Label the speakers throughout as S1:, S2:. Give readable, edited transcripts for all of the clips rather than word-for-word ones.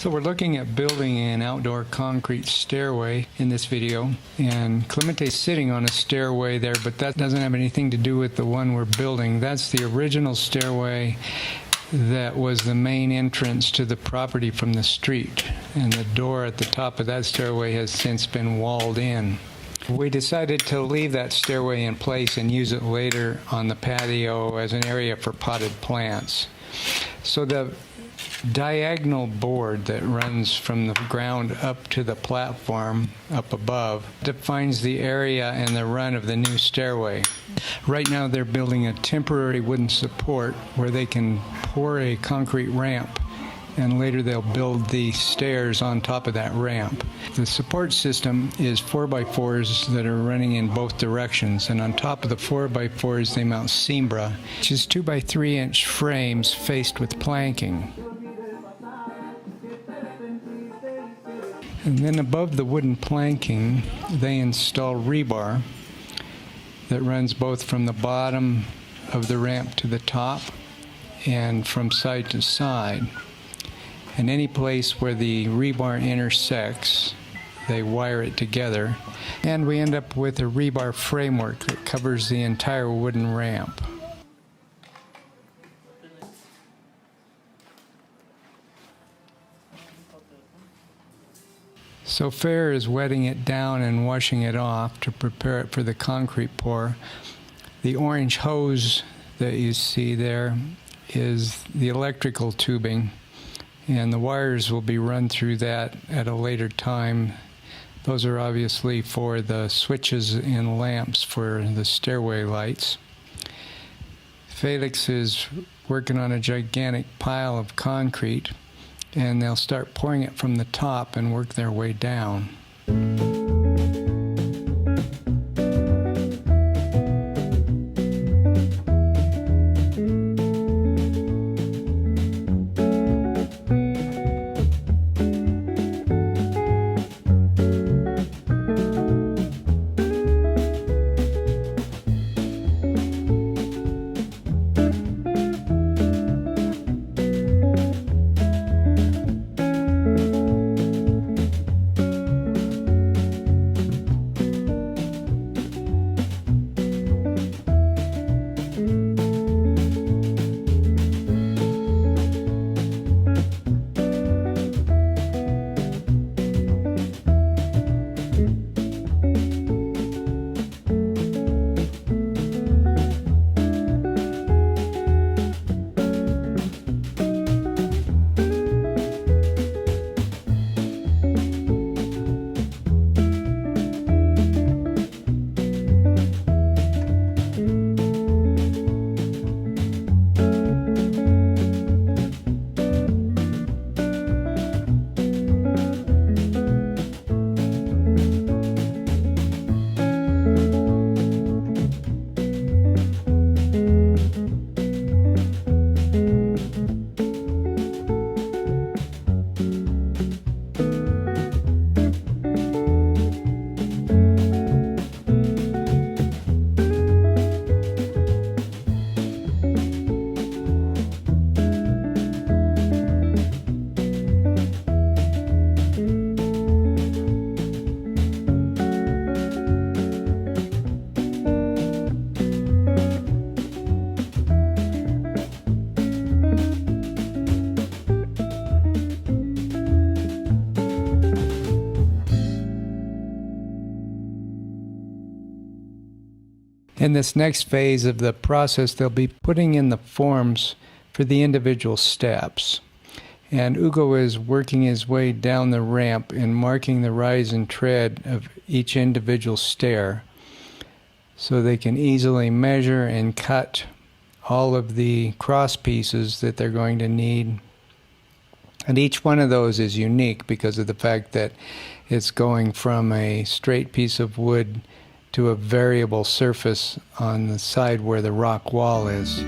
S1: So we're looking at building an outdoor concrete stairway in this video, and Clemente's sitting on a stairway there, but that doesn't have anything to do with the one we're building. That's the original stairway that was the main entrance to the property from the street, and the door at the top of that stairway has since been walled in. We decided to leave that stairway in place and use it later on the patio as an area for potted plants. So the diagonal board that runs from the ground up to the platform up above defines the area and the run of the new stairway. Right now they're building a temporary wooden support where they can pour a concrete ramp, and later they'll build the stairs on top of that ramp. The support system is 4x4s that are running in both directions, and on top of the 4x4s they mount Cimbra, which is 2x3-inch frames faced with planking. And then above the wooden planking, they install rebar that runs both from the bottom of the ramp to the top and from side to side. And any place where the rebar intersects, they wire it together. And we end up with a rebar framework that covers the entire wooden ramp. So Fair is wetting it down and washing it off to prepare it for the concrete pour. The orange hose that you see there is the electrical tubing, and the wires will be run through that at a later time. Those are obviously for the switches and lamps for the stairway lights. Felix is working on a gigantic pile of concrete, and they'll start pouring it from the top and work their way down. In this next phase of the process, they'll be putting in the forms for the individual steps. And Hugo is working his way down the ramp and marking the rise and tread of each individual stair so they can easily measure and cut all of the cross pieces that they're going to need. And each one of those is unique because of the fact that it's going from a straight piece of wood to a variable surface on the side where the rock wall is.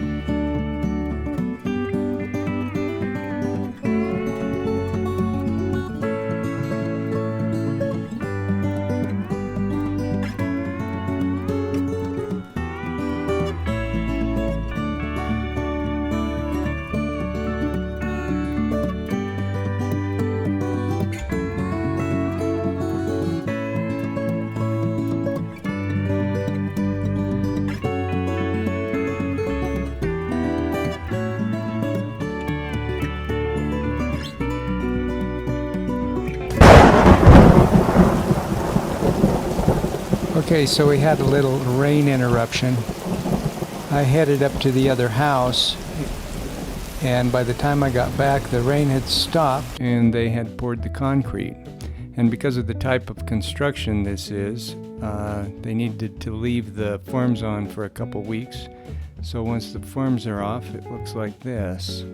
S1: Okay, so we had a little rain interruption. I headed up to the other house, and by the time I got back, the rain had stopped and they had poured the concrete. And because of the type of construction this is, they needed to leave the forms on for a couple weeks. So once the forms are off, it looks like this.